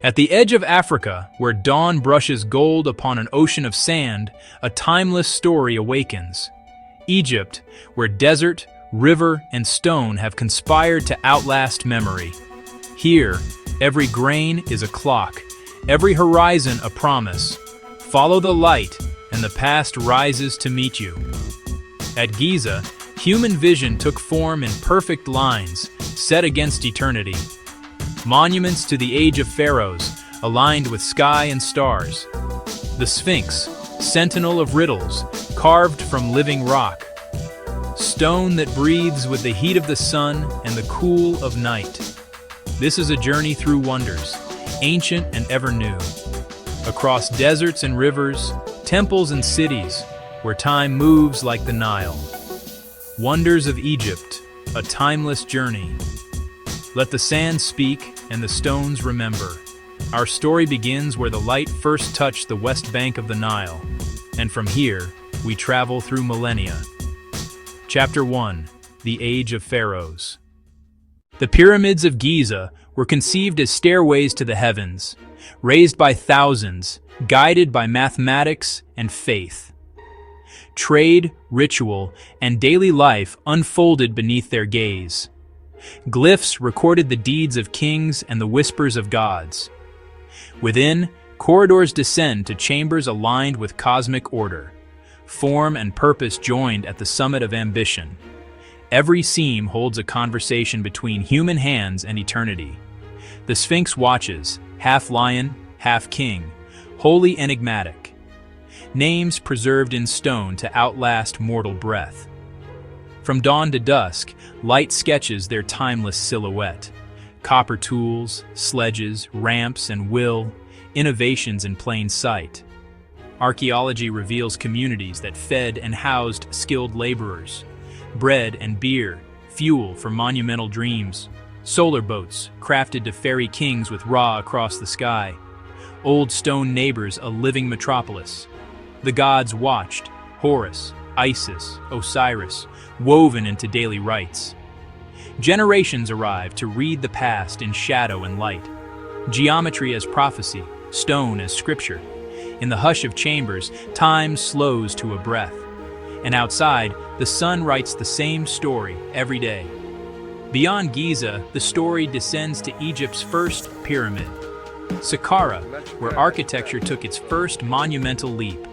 At the edge of Africa, where dawn brushes gold upon an ocean of sand, a timeless story awakens. Egypt, where desert, river, and stone have conspired to outlast memory. Here, every grain is a clock, every horizon a promise. Follow the light, and the past rises to meet you. At Giza, human vision took form in perfect lines, set against eternity. Monuments to the age of pharaohs, aligned with sky and stars. The Sphinx, sentinel of riddles, carved from living rock. Stone that breathes with the heat of the sun and the cool of night. This is a journey through wonders, ancient and ever new. Across deserts and rivers, temples and cities, where time moves like the Nile. Wonders of Egypt, a timeless journey. Let the sand speak and the stones remember. Our story begins where the light first touched the west bank of the Nile, and from here, we travel through millennia. Chapter 1: The Age of Pharaohs. The Pyramids of Giza were conceived as stairways to the heavens, raised by thousands, guided by mathematics and faith. Trade, ritual, and daily life unfolded beneath their gaze. Glyphs recorded the deeds of kings and the whispers of gods. Within, corridors descend to chambers aligned with cosmic order. Form and purpose joined at the summit of ambition. Every seam holds a conversation between human hands and eternity. The Sphinx watches, half lion, half king, wholly enigmatic. Names preserved in stone to outlast mortal breath. From dawn to dusk, light sketches their timeless silhouette. Copper tools, sledges, ramps, and innovations in plain sight. Archaeology reveals communities that fed and housed skilled laborers. Bread and beer, fuel for monumental dreams. Solar boats, crafted to ferry kings with Ra across the sky. Old stone neighbors, a living metropolis. The gods watched, Horus, Isis, Osiris, woven into daily rites. Generations arrived to read the past in shadow and light. Geometry as prophecy, stone as scripture. In the hush of chambers, time slows to a breath. And outside, the sun writes the same story every day. Beyond Giza, the story descends to Egypt's first pyramid, Saqqara, where architecture took its first monumental leap.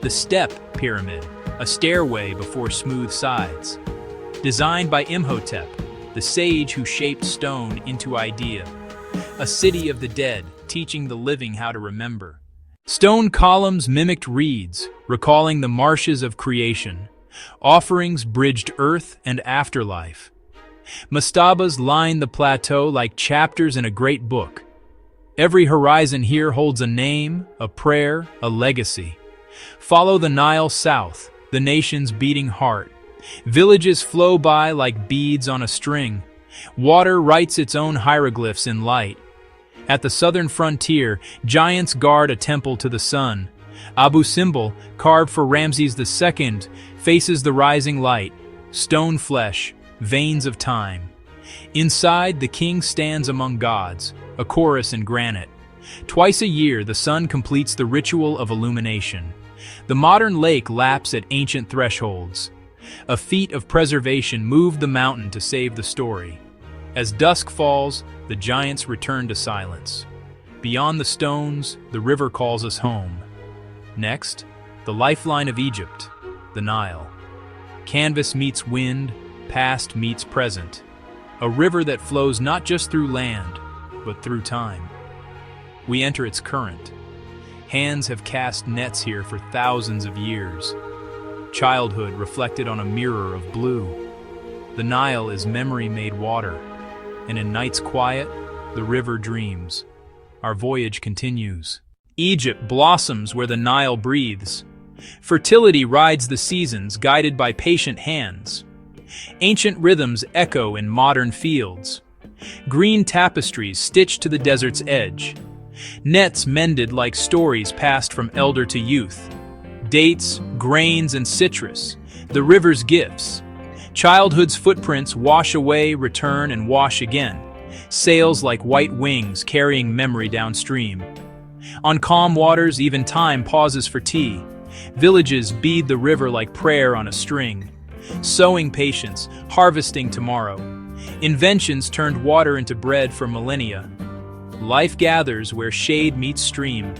The Step Pyramid, a stairway before smooth sides. Designed by Imhotep, the sage who shaped stone into idea. A city of the dead, teaching the living how to remember. Stone columns mimicked reeds, recalling the marshes of creation. Offerings bridged earth and afterlife. Mastabas lined the plateau like chapters in a great book. Every horizon here holds a name, a prayer, a legacy. Follow the Nile south, the nation's beating heart. Villages flow by like beads on a string. Water writes its own hieroglyphs in light. At the southern frontier, giants guard a temple to the sun. Abu Simbel, carved for Ramses II, faces the rising light. Stone flesh, veins of time. Inside, the king stands among gods, a chorus in granite. Twice a year, the sun completes the ritual of illumination. The modern lake laps at ancient thresholds. A feat of preservation moved the mountain to save the story. As dusk falls, the giants return to silence. Beyond the stones, the river calls us home. Next, the lifeline of Egypt, the Nile. Canvas meets wind, past meets present. A river that flows not just through land, but through time. We enter its current. Hands have cast nets here for thousands of years. Childhood reflected on a mirror of blue. The Nile is memory made water, and in night's quiet, the river dreams. Our voyage continues. Egypt blossoms where the Nile breathes. Fertility rides the seasons, guided by patient hands. Ancient rhythms echo in modern fields. Green tapestries stitched to the desert's edge. Nets mended like stories passed from elder to youth. Dates, grains, and citrus, the river's gifts. Childhood's footprints wash away, return, and wash again. sails like white wings carrying memory downstream. On calm waters, even time pauses for tea. Villages bead the river like prayer on a string. Sowing patience, harvesting tomorrow. Inventions turned water into bread for millennia. Life gathers where shade meets stream.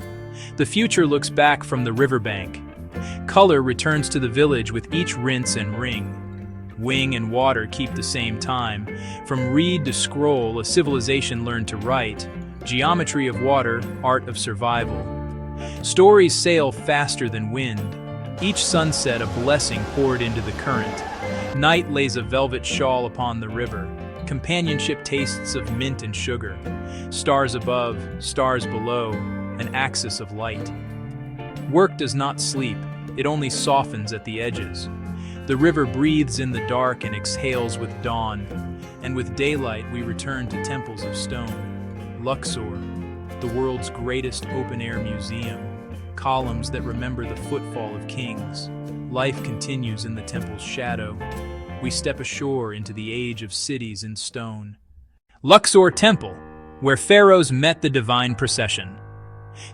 The future looks back from the riverbank. Color returns to the village with each rinse and wring. Wing and water keep the same time. From reed to scroll, a civilization learned to write. Geometry of water, art of survival. Stories sail faster than wind. Each sunset a blessing poured into the current. Night lays a velvet shawl upon the river. Companionship tastes of mint and sugar. Stars above, stars below, an axis of light. Work does not sleep, it only softens at the edges. The river breathes in the dark and exhales with dawn, and with daylight we return to temples of stone. Luxor, the world's greatest open-air museum, columns that remember the footfall of kings. Life continues in the temple's shadow. We step ashore into the age of cities in stone. Luxor Temple, where pharaohs met the divine procession.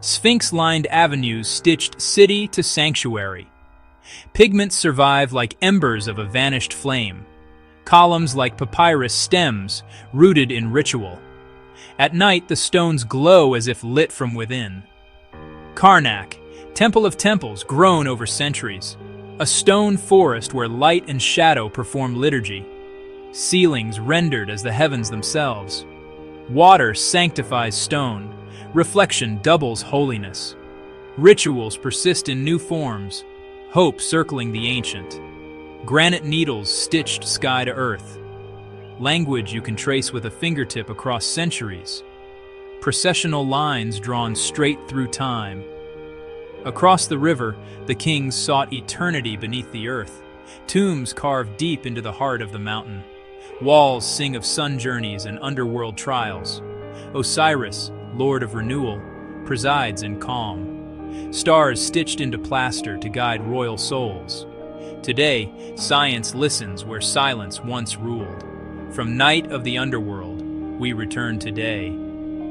Sphinx-lined avenues stitched city to sanctuary. Pigments survive like embers of a vanished flame. Columns like papyrus stems, rooted in ritual. At night, the stones glow as if lit from within. Karnak, temple of temples grown over centuries. A stone forest where light and shadow perform liturgy. Ceilings rendered as the heavens themselves. Water sanctifies stone. Reflection doubles holiness. Rituals persist in new forms. Hope circling the ancient. Granite needles stitched sky to earth. Language you can trace with a fingertip across centuries. Processional lines drawn straight through time. Across the river, the kings sought eternity beneath the earth. Tombs carved deep into the heart of the mountain. Walls sing of sun journeys and underworld trials. Osiris, Lord of Renewal, presides in calm. Stars stitched into plaster to guide royal souls. Today, science listens where silence once ruled. From night of the underworld, we return today.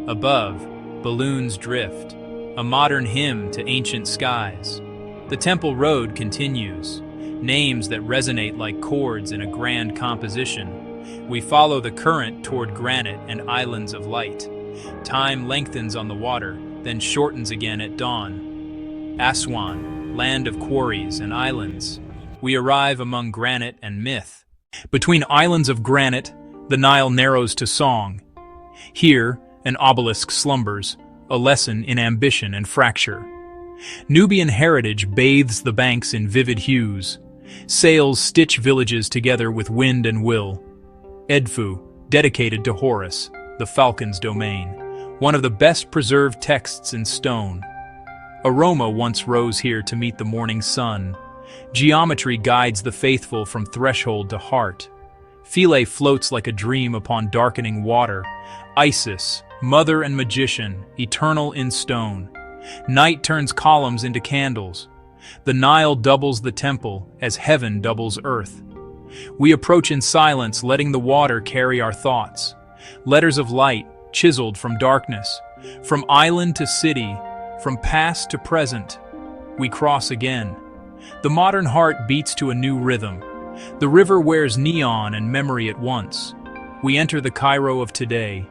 Above, balloons drift, a modern hymn to ancient skies. The temple road continues, names that resonate like chords in a grand composition. We follow the current toward granite and islands of light. Time lengthens on the water, then shortens again at dawn. Aswan, land of quarries and islands. We arrive among granite and myth. Between islands of granite, the Nile narrows to song. Here, an obelisk slumbers, a lesson in ambition and fracture. Nubian heritage bathes the banks in vivid hues. Sails stitch villages together with wind and will. Edfu, dedicated to Horus, the falcon's domain, one of the best preserved texts in stone. Aroma once rose here to meet the morning sun. Geometry guides the faithful from threshold to heart. Philae floats like a dream upon darkening water. Isis, mother and magician, eternal in stone. Night turns columns into candles. The Nile doubles the temple as heaven doubles earth. We approach in silence, letting the water carry our thoughts. Letters of light, chiseled from darkness. From island to city, from past to present, we cross again. The modern heart beats to a new rhythm. The river wears neon and memory at once. We enter the Cairo of today,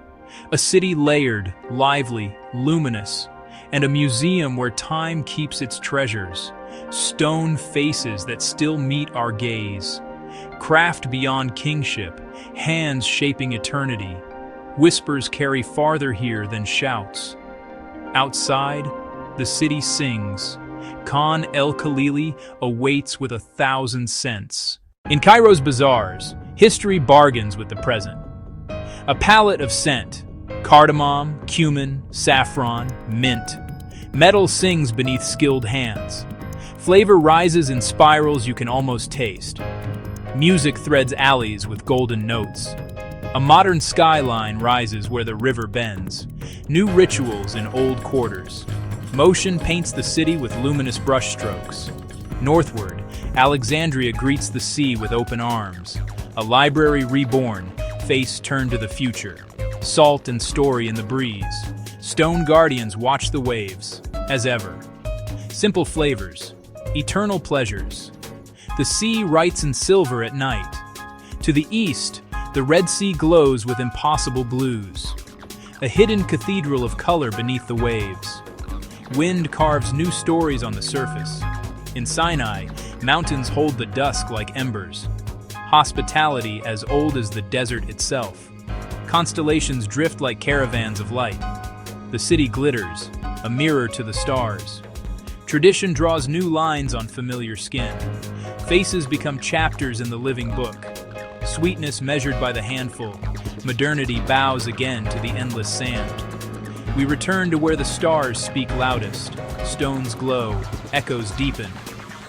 a city layered, lively, luminous, and a museum where time keeps its treasures. Stone faces that still meet our gaze. Craft beyond kingship, hands shaping eternity. Whispers carry farther here than shouts. Outside, the city sings. Khan el-Khalili awaits with 1,000 scents. In Cairo's bazaars, history bargains with the present. A palette of scent, cardamom, cumin, saffron, mint. Metal sings beneath skilled hands. Flavor rises in spirals you can almost taste. Music threads alleys with golden notes. A modern skyline rises where the river bends. New rituals in old quarters. Motion paints the city with luminous brushstrokes. Northward, Alexandria greets the sea with open arms. A library reborn, face turned to the future. salt and story in the breeze. Stone guardians watch the waves, as ever. Simple flavors, eternal pleasures. The sea writes in silver at night. To the east, the Red Sea glows with impossible blues. A hidden cathedral of color beneath the waves. Wind carves new stories on the surface. In Sinai, mountains hold the dusk like embers. Hospitality as old as the desert itself. Constellations drift like caravans of light. The city glitters, a mirror to the stars. Tradition draws new lines on familiar skin. Faces become chapters in the living book. Sweetness measured by the handful. Modernity bows again to the endless sand. We return to where the stars speak loudest. Stones glow, echoes deepen.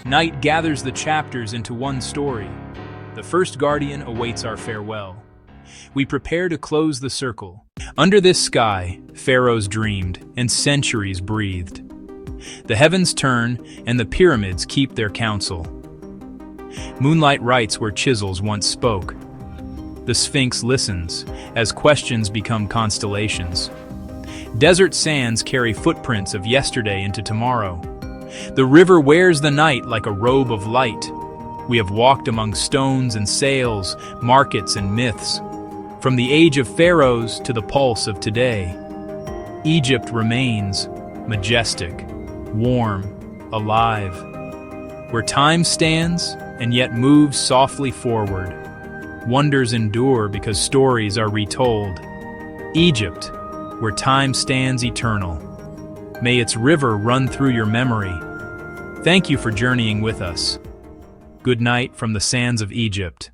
Night gathers the chapters into one story. The first guardian awaits our farewell. We prepare to close the circle. Under this sky, pharaohs dreamed, and centuries breathed. The heavens turn, and the pyramids keep their counsel. Moonlight writes where chisels once spoke. The Sphinx listens, as questions become constellations. Desert sands carry footprints of yesterday into tomorrow. The river wears the night like a robe of light. We have walked among stones and sails, markets and myths. From the age of pharaohs to the pulse of today. Egypt remains majestic, warm, alive. Where time stands and yet moves softly forward. Wonders endure because stories are retold. Egypt, where time stands eternal. May its river run through your memory. Thank you for journeying with us. Good night from the sands of Egypt.